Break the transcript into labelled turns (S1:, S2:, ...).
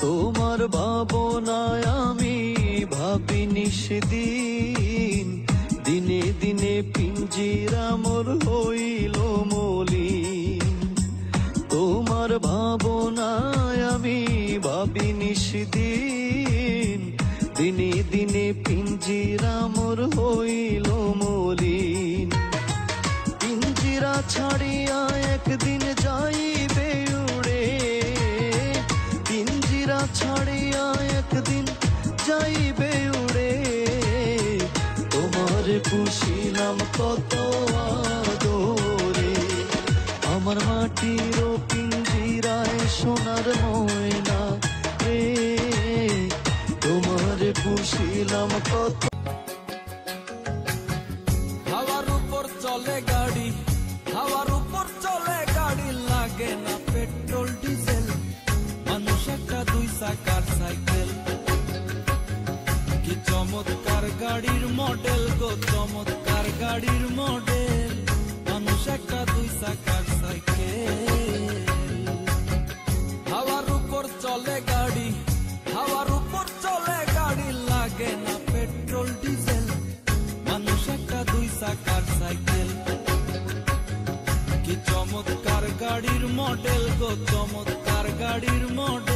S1: তোমার ভাবনায় আমি ভাবি নিশদিন, দিনে দিনে পিঞ্জিরা মোর হইল মলিন। তোমার ভাবনায় আমি ভাবি নিশদিন, দিনে দিনে পিঞ্জিরা মোর হইল মলিন। পিঞ্জিরা ছাড়িয়া একদিন যাইবে উড়ে, পিঞ্জিরা ছাড়িয়া একদিন যাইবে উড়ে। তোমার পুষিলাম কত আদরে, আমার মাটির পিঞ্জিরায় সোনার ময়না রে। তোমার পুষিলাম কত।
S2: হাওয়ার উপর চলে গাড়ি, হাওয়ার উপর চলে গাড়ি, লাগে না পেট্রোল ডিজেল, মানুষ একটা দুই চাকার সাইকেল। কি চমৎকার গাড়ির মডেল গো, চমৎকার গাড়ির মডেল, মানুষ একটা দুই চাকার সাইকেল। হাওয়ার উপর চলে গাড়ি, হাওয়ার উপর চলে গাড়ি, লাগে না পেট্রোল ডিজেল, মানুষ একটা দুই চাকার সাইকেল। কি চমৎকার গাড়ির মডেল গো, চমৎকার গাড়ির মডেল।